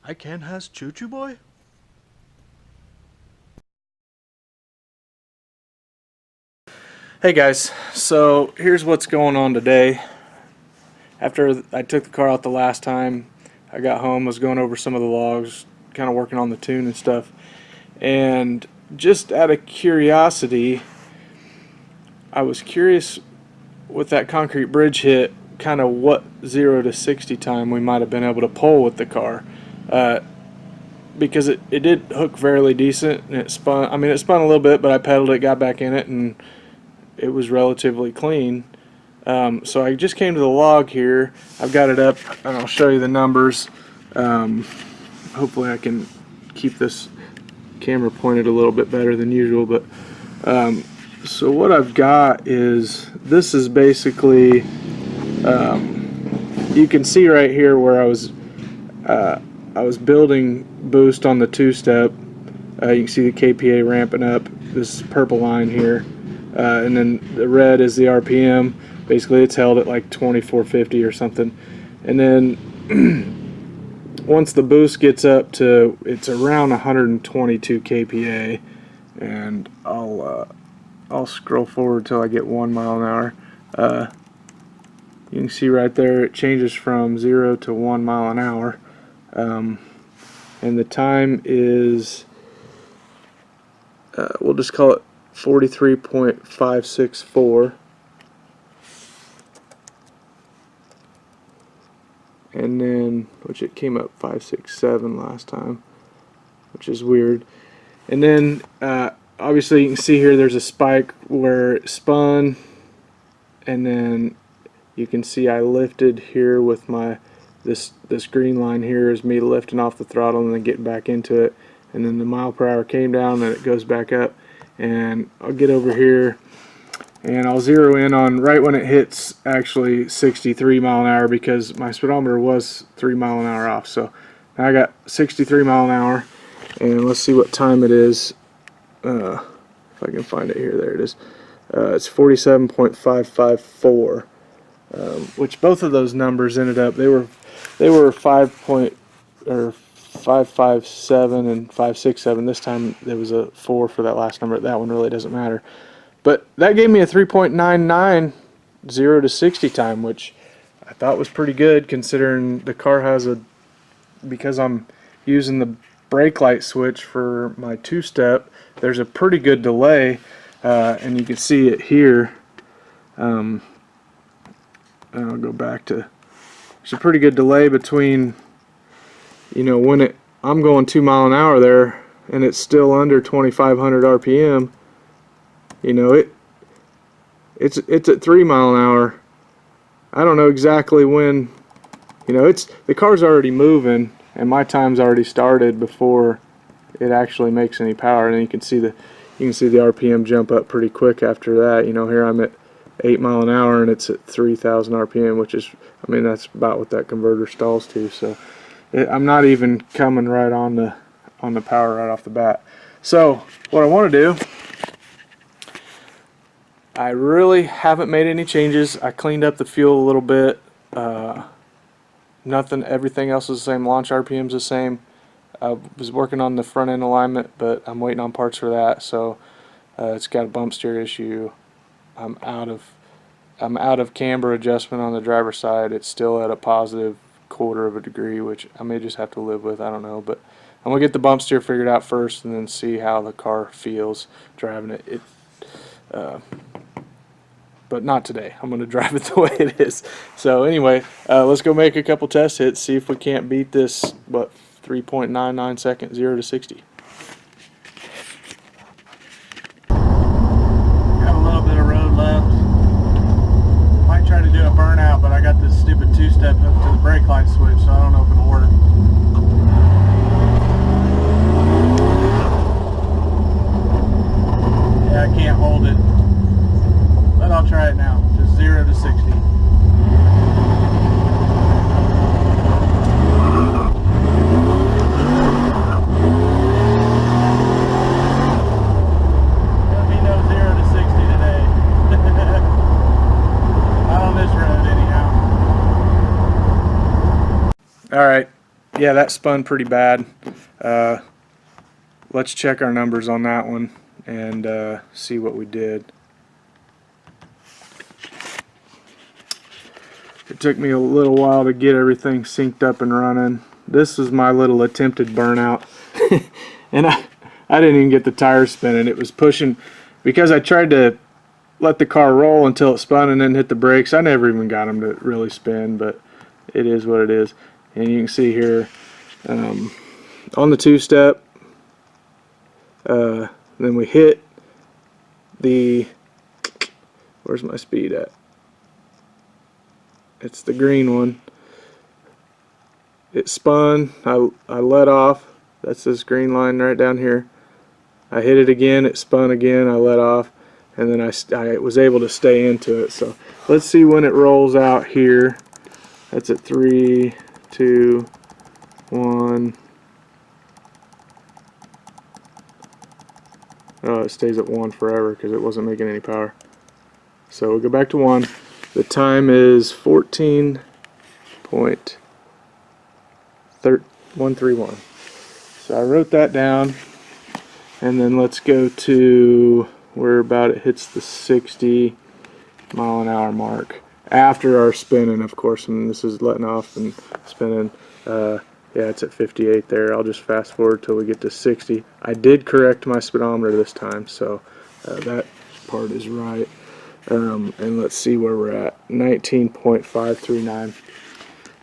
I can has Choo Choo Boy? Hey guys, so here's what's going on today. After I took the car out the last time, I got home, was going over some of the logs, kind of working on the tune and stuff. And just out of curiosity, I was curious with that concrete bridge hit, kind of what 0 to 60 time we might have been able to pull with the car. Because it did hook fairly decent, and it spun. I mean, it spun a little bit, but I pedaled it, got back in it, and it was relatively clean. So I just came to the log here. I've got it up, and I'll show you the numbers. Hopefully I can keep this camera pointed a little bit better than usual. But so what I've got is, this is basically, you can see right here where I was building boost on the two-step. You can see the KPA ramping up, this purple line here. And then the red is the RPM. Basically it's held at like 2450 or something. And then once the boost gets up to, it's around 122 kPa, and I'll scroll forward till I get 1 mile an hour. You can see right there it changes from 0 to 1 mile an hour. And the time is, we'll just call it 43.564, and then, which it came up 567 last time, which is weird. And then obviously you can see here there's a spike where it spun, and then you can see I lifted here with my this green line here is me lifting off the throttle and then getting back into it, and then the mile per hour came down and it goes back up. And I'll get over here and I'll zero in on right when it hits actually 63 mile an hour, because my speedometer was 3 mile an hour off. So now I got 63 mile an hour, and let's see what time it is. If I can find it here, there it is. It's 47.554, which both of those numbers ended up, they were 557 and 567. This time there was a 4 for that last number. That one really doesn't matter. But that gave me a 3.99 0 to 60 time, which I thought was pretty good considering the car has a, because I'm using the brake light switch for my two-step, there's a pretty good delay, and you can see it here. I'll go back to, there's a pretty good delay between, you know, when I'm going 2 mile an hour there and it's still under 2500 RPM. You know, it's at 3 mile an hour. I don't know exactly when, you know, the car's already moving and my time's already started before it actually makes any power. And you can see the RPM jump up pretty quick after that. You know, here I'm at 8 mile an hour and it's at 3000 RPM, which is, I mean, that's about what that converter stalls to. So I'm not even coming right on the power right off the bat. So what I want to do, I really haven't made any changes. I cleaned up the fuel a little bit. Nothing, everything else is the same. Launch RPM's the same. I was working on the front end alignment, but I'm waiting on parts for that. So it's got a bump steer issue. I'm out of camber adjustment on the driver's side. It's still at a positive 1/4 of a degree, which I may just have to live with. I don't know, but I'm gonna get the bump steer figured out first, and then see how the car feels driving it. But not today. I'm gonna drive it the way it is. So anyway, let's go make a couple test hits, see if we can't beat this. What, 3.99 seconds 0 to 60. Got a little bit of road left. Might try to do a burnout, but I got this stupid two-step hooked to the brake light switch, so I don't know if it'll work. Yeah, I can't hold it, but I'll try it now. Just 0 to 60. There'll be no 0 to 60 today. Not on this road anyhow. Alright. yeah, that spun pretty bad. Let's check our numbers on that one and see what we did. It took me a little while to get everything synced up and running. This is my little attempted burnout. And I didn't even get the tires spinning. It was pushing, because I tried to let the car roll until it spun and then hit the brakes. I never even got them to really spin, but it is what it is. And you can see here on the two-step, then we hit the, where's my speed at? It's the green one. It spun, I let off. That's this green line right down here. I hit it again, it spun again, I let off, and then I was able to stay into it. So let's see when it rolls out here. That's at 3, 2, 1. Oh, it stays at 1 forever because it wasn't making any power. So we'll go back to 1. The time is 14.131. So I wrote that down, and then let's go to where about it hits the 60 mile an hour mark after our spinning, of course. And this is letting off and spinning. Yeah, it's at 58 there. I'll just fast forward till we get to 60. I did correct my speedometer this time, so that part is right. And let's see where we're at. 19.539.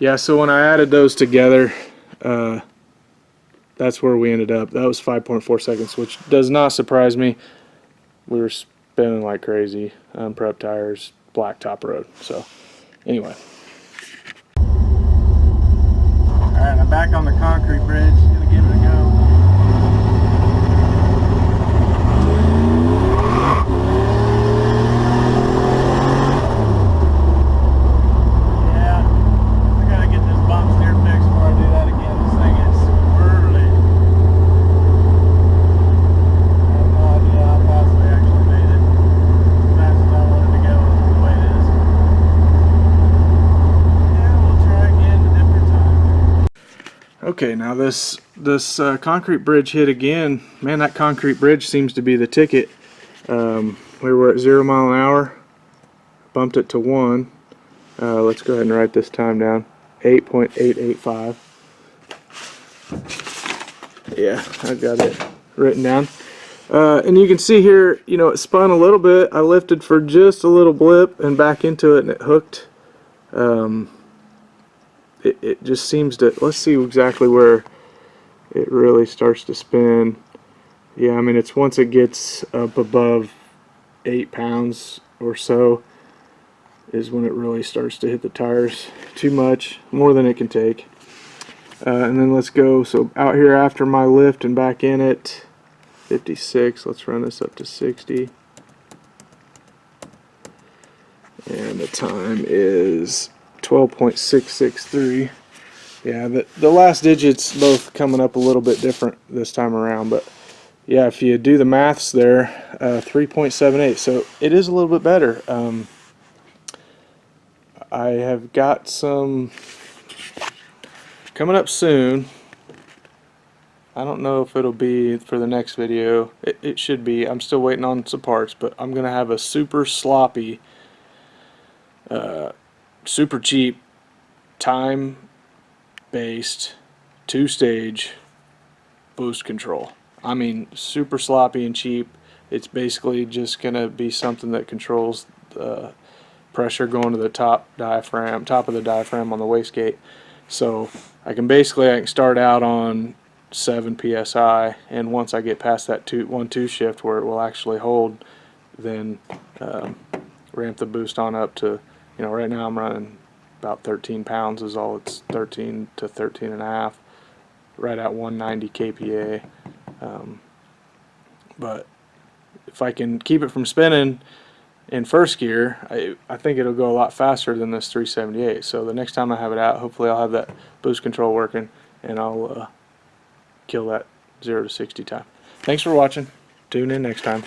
Yeah, so when I added those together, that's where we ended up. That was 5.4 seconds, which does not surprise me. We were spinning like crazy on prep tires, blacktop road. So anyway. Alright, I'm back on the concrete bridge. Gonna give it a go. Okay, now this concrete bridge hit again. Man, that concrete bridge seems to be the ticket. We were at 0 mile an hour, bumped it to 1. Let's go ahead and write this time down. 8.885. Yeah, I got it written down. And you can see here, you know, it spun a little bit. I lifted for just a little blip and back into it, and it hooked. It just seems to, let's see exactly where it really starts to spin. Yeah, I mean, it's once it gets up above 8 pounds or so is when it really starts to hit the tires too much, more than it can take. And then let's go, so out here after my lift and back in it, 56, let's run this up to 60. And the time is 12.663. Yeah, the last digits both coming up a little bit different this time around, but yeah, if you do the maths there, 3.78, so it is a little bit better. I have got some coming up soon. I don't know if it'll be for the next video. It should be. I'm still waiting on some parts, but I'm gonna have a super sloppy, super cheap, time-based, 2-stage boost control. I mean, super sloppy and cheap. It's basically just gonna be something that controls the pressure going to the top of the diaphragm on the wastegate. So I can start out on 7 psi, and once I get past that 1-2 shift where it will actually hold, then ramp the boost on up to, you know, right now I'm running about 13 pounds is all. It's 13 to 13 and a half, right at 190 kPa. But if I can keep it from spinning in first gear, I think it'll go a lot faster than this 378. So the next time I have it out, hopefully I'll have that boost control working, and I'll kill that 0 to 60 time. Thanks for watching. Tune in next time.